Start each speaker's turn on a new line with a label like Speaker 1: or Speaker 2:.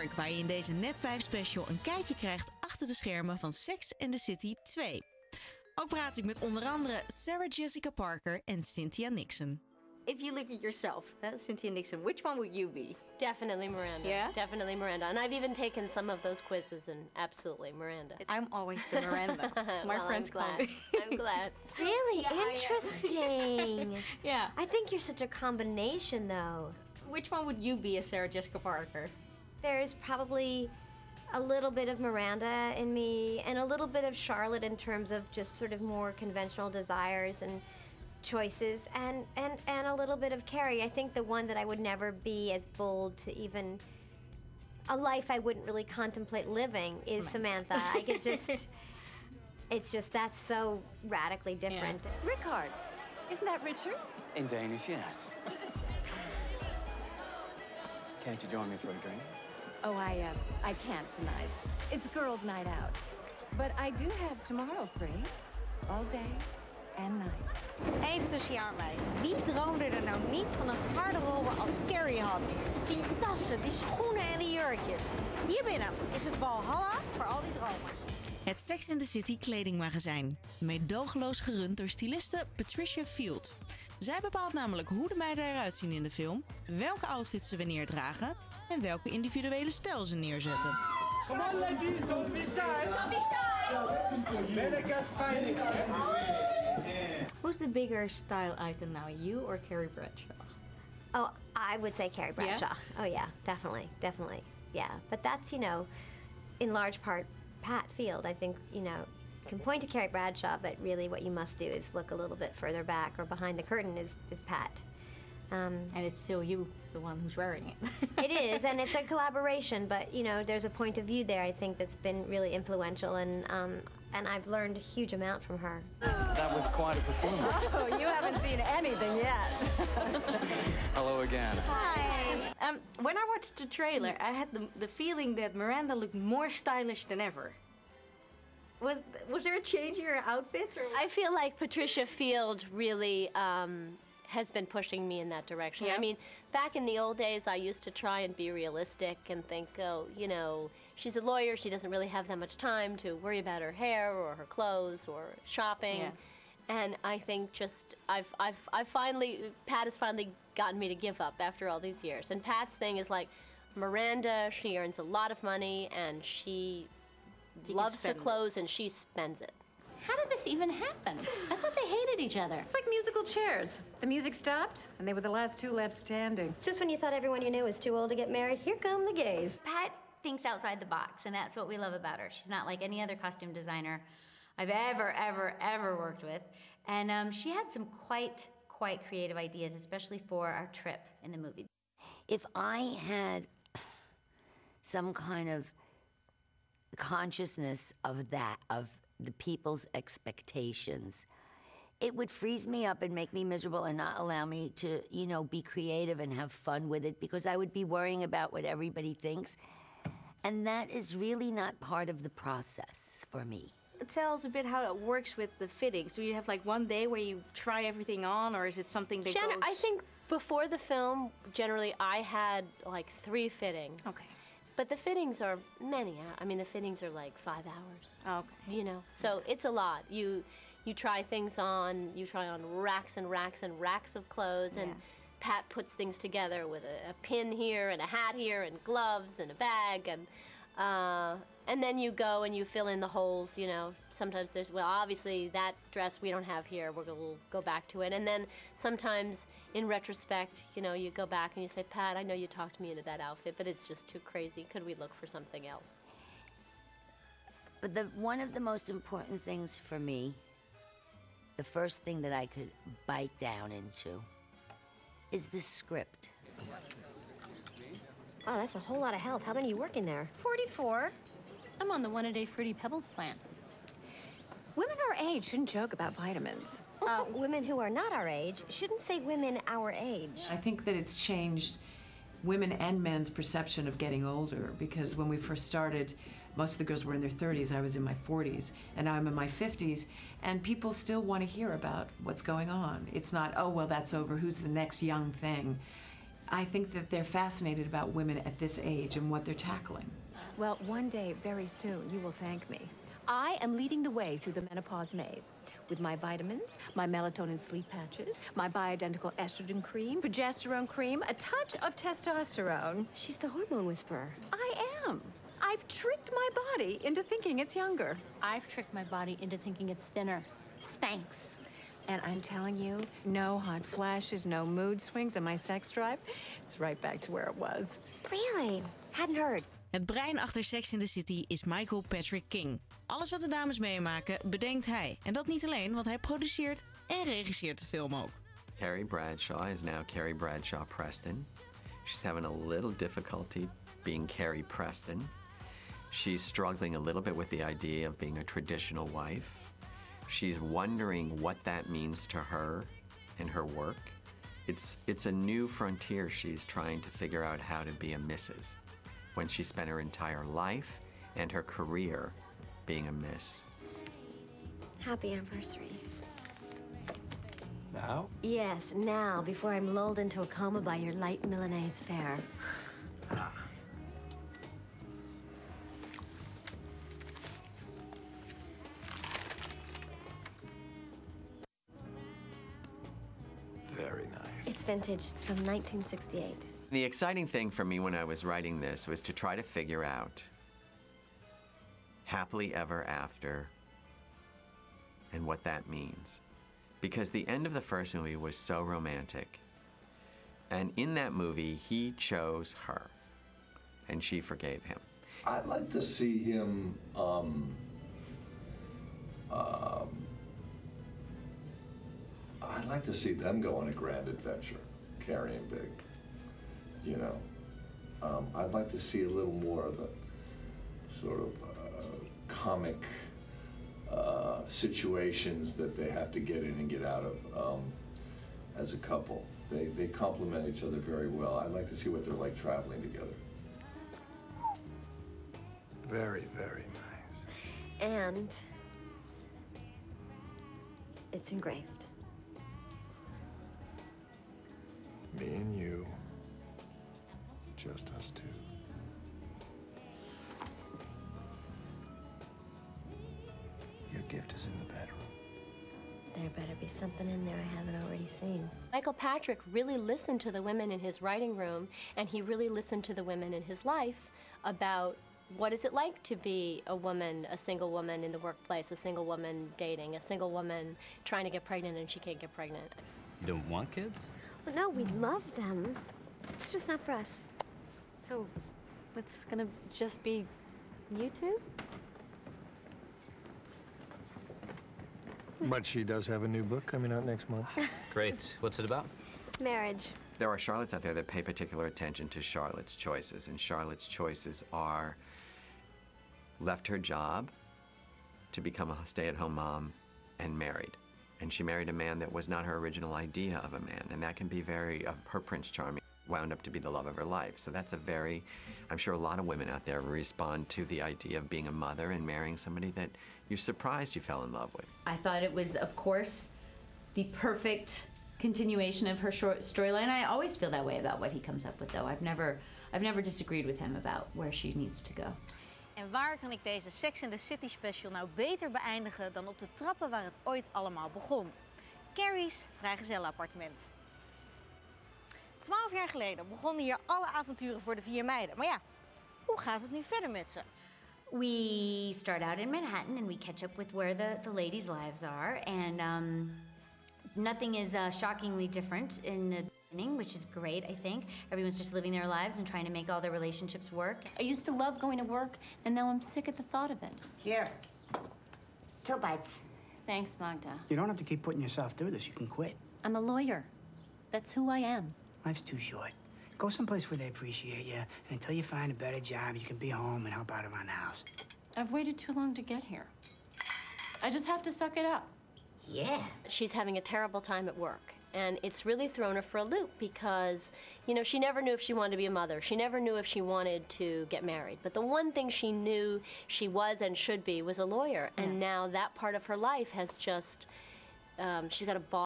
Speaker 1: York, waar je in deze Net 5 special een kijkje krijgt achter de schermen van Sex and the City 2. Ook praat ik met onder andere Sarah Jessica Parker en Cynthia Nixon.
Speaker 2: If you look at yourself, Cynthia Nixon, which one would you be?
Speaker 3: Definitely Miranda.
Speaker 2: Yeah?
Speaker 3: Definitely Miranda. And I've even taken some of those quizzes, and absolutely Miranda.
Speaker 2: I'm always the Miranda. My
Speaker 3: well,
Speaker 2: friends
Speaker 3: I'm
Speaker 2: call
Speaker 3: glad.
Speaker 2: me.
Speaker 3: I'm glad.
Speaker 4: Really interesting.
Speaker 2: Yeah.
Speaker 4: I think you're such a combination, though.
Speaker 2: Which one would you be as Sarah Jessica Parker?
Speaker 4: There's probably a little bit of Miranda in me and a little bit of Charlotte in terms of just sort of more conventional desires and choices, and a little bit of Carrie. I think the one that I would never be as bold to even a life I wouldn't really contemplate living is Samantha. I could just, it's just, that's so radically different.
Speaker 5: Yeah. Richard, isn't that Richard?
Speaker 6: In Danish, yes. Can't you join me for a drink?
Speaker 5: Oh, I can't tonight. It's girls' night out. But I do have tomorrow free, all day and night.
Speaker 7: Even tussen jou en mij. Wie droomde er nou niet van een garderobe als Carrie had? Die tassen, die schoenen en die jurkjes. Hier binnen is het Valhalla voor al die dromers.
Speaker 1: Het Sex and the City kledingmagazijn. Meedogenloos gerund door styliste Patricia Field. Zij bepaalt namelijk hoe de meiden eruit zien in de film, welke outfits ze wanneer dragen en welke individuele stijl ze neerzetten.
Speaker 8: Come on ladies, don't be shy. Don't be shy. America's finest.
Speaker 2: Who's the bigger style icon now, you or Carrie Bradshaw?
Speaker 4: Oh, I would say Carrie Bradshaw.
Speaker 2: Yeah?
Speaker 4: Oh yeah, definitely, definitely. Yeah, but that's, you know, in large part Pat Field. I think, you know, you can point to Carrie Bradshaw, but really what you must do is look a little bit further back or behind the curtain is Pat.
Speaker 2: And it's still you, the one who's wearing it.
Speaker 4: It is, and it's a collaboration, but, you know, there's a point of view there, I think, that's been really influential, and I've learned a huge amount from her.
Speaker 6: That was quite a performance.
Speaker 7: Oh, you haven't seen anything yet.
Speaker 6: Hello again.
Speaker 2: Hi. When I watched the trailer, I had the feeling that Miranda looked more stylish than ever. Was there a change in your outfits? Or?
Speaker 3: I feel like Patricia Field really has been pushing me in that direction.
Speaker 2: Yeah.
Speaker 3: I mean, back in the old days, I used to try and be realistic and think, oh, you know, she's a lawyer, she doesn't really have that much time to worry about her hair or her clothes or shopping.
Speaker 2: Yeah.
Speaker 3: And I think just, Pat has finally gotten me to give up after all these years. And Pat's thing is like, Miranda, she earns a lot of money and she loves her clothes and she spends it.
Speaker 9: How did this even happen? I thought they hated each other.
Speaker 5: It's like musical chairs. The music stopped, and they were the last two left standing.
Speaker 4: Just when you thought everyone you knew was too old to get married, here come the gays.
Speaker 9: Pat thinks outside the box, and that's what we love about her. She's not like any other costume designer I've ever worked with. And she had some quite creative ideas, especially for our trip in the movie.
Speaker 10: If I had some kind of consciousness of that, of the people's expectations, it would freeze me up and make me miserable and not allow me to, you know, be creative and have fun with it, because I would be worrying about what everybody thinks. And that is really not part of the process for me.
Speaker 2: Tell us a bit how it works with the fittings. Do you have like one day where you try everything on, or is it something that goes...
Speaker 3: I think before the film, generally I had like 3 fittings.
Speaker 2: Okay.
Speaker 3: But the fittings are many. I mean, the fittings are like 5 hours.
Speaker 2: Okay.
Speaker 3: You know, so it's a lot. You try things on. You try on racks and racks and racks of clothes, and Pat puts things together with a pin here and a hat here and gloves and a bag, and then you go and you fill in the holes. You know, sometimes there's, well, obviously that dress we don't have here. We'll go back to it, and then sometimes, in retrospect, you know, you go back and you say, Pat, I know you talked me into that outfit, but it's just too crazy. Could we look for something else?
Speaker 10: But one of the most important things for me, the first thing that I could bite down into, is the script.
Speaker 4: Wow, that's a whole lot of help. How many are you working there?
Speaker 9: 44. I'm on the one-a-day Fruity Pebbles plant.
Speaker 5: Women our age shouldn't joke about vitamins.
Speaker 4: Women who are not our age shouldn't say women our age.
Speaker 11: I think that it's changed women and men's perception of getting older, because when we first started, most of the girls were in their 30s, I was in my 40s, and now I'm in my 50s, and people still want to hear about what's going on. It's not, oh, well, that's over, who's the next young thing? I think that they're fascinated about women at this age and what they're tackling.
Speaker 12: Well, one day, very soon, you will thank me. I am leading the way through the menopause maze with my vitamins, my melatonin sleep patches, my bioidentical estrogen cream, progesterone cream, a touch of testosterone.
Speaker 4: She's the hormone whisperer.
Speaker 12: I am. I've tricked my body into thinking it's younger.
Speaker 3: I've tricked my body into thinking it's thinner. Spanx.
Speaker 12: And I'm telling you, no hot flashes, no mood swings, and my sex drive, it's right back to where it was.
Speaker 4: Really? Hadn't heard.
Speaker 1: Het brein achter Sex in the City is Michael Patrick King. Alles wat de dames meemaken, bedenkt hij. En dat niet alleen, want hij produceert en regisseert de film ook.
Speaker 13: Carrie Bradshaw is now Carrie Bradshaw Preston. She's having a little difficulty being Carrie Preston. She's struggling a little bit with the idea of being a traditional wife. She's wondering what that means to her and her work. It's a new frontier she's trying to figure out how to be a Mrs. when she spent her entire life and her career being a Miss.
Speaker 4: Happy anniversary.
Speaker 8: Now?
Speaker 4: Yes, now, before I'm lulled into a coma by your light Milanese fare.
Speaker 8: Very nice.
Speaker 4: It's vintage. It's from 1968.
Speaker 13: The exciting thing for me when I was writing this was to try to figure out happily ever after and what that means. Because the end of the first movie was so romantic. And in that movie, he chose her. And she forgave him.
Speaker 14: I'd like to see him, I'd like to see them go on a grand adventure, Carrie and Big. You know, I'd like to see a little more of the sort of comic situations that they have to get in and get out of as a couple. They complement each other very well. I'd like to see what they're like traveling together.
Speaker 8: Very, very nice.
Speaker 4: And it's engraved.
Speaker 8: Me and you. Just us two. Your gift is in the bedroom.
Speaker 4: There better be something in there I haven't already seen.
Speaker 3: Michael Patrick really listened to the women in his writing room, and he really listened to the women in his life about what is it like to be a woman, a single woman in the workplace, a single woman dating, a single woman trying to get pregnant and she can't get pregnant.
Speaker 15: You don't want kids?
Speaker 4: Well, no, we love them. It's just not for us.
Speaker 2: So, it's gonna just be you two?
Speaker 8: But she does have a new book coming out next month.
Speaker 15: Great. What's it about?
Speaker 4: Marriage.
Speaker 13: There are Charlottes out there that pay particular attention to Charlotte's choices, and Charlotte's choices are left her job to become a stay-at-home mom and married. And she married a man that was not her original idea of a man, and that can be very, her Prince Charming wound up to be the love of her life. So that's a very, I'm sure a lot of women out there respond to the idea of being a mother and marrying somebody that you're surprised you fell in love with.
Speaker 9: I thought it was, of course, the perfect continuation of her short storyline. I always feel that way about what he comes up with, though. I've never disagreed with him about where she needs to go.
Speaker 7: En waar kan ik deze Sex in the City special nou beter beëindigen dan op de trappen waar het ooit allemaal begon? Carrie's vrijgezellenappartement. 12 jaar geleden begonnen hier alle avonturen voor de 4 meiden. Maar ja, hoe gaat het nu verder met ze?
Speaker 9: We start out in Manhattan and we catch up with where the ladies' lives are, and nothing is shockingly different in the beginning, which is great, I think. Everyone's just living their lives and trying to make all their relationships work.
Speaker 3: I used to love going to work, and now I'm sick at the thought of it.
Speaker 16: Here. 2 bites.
Speaker 3: Thanks, Magda.
Speaker 17: You don't have to keep putting yourself through this. You can quit.
Speaker 3: I'm a lawyer. That's who I am.
Speaker 17: Life's too short. Go someplace where they appreciate you, and until you find a better job, you can be home and help out around the house.
Speaker 3: I've waited too long to get here. I just have to suck it up.
Speaker 16: Yeah.
Speaker 3: She's having a terrible time at work, and it's really thrown her for a loop because, you know, she never knew if she wanted to be a mother. She never knew if she wanted to get married. But the one thing she knew she was and should be was a lawyer, and now that part of her life has just, she's got a ball.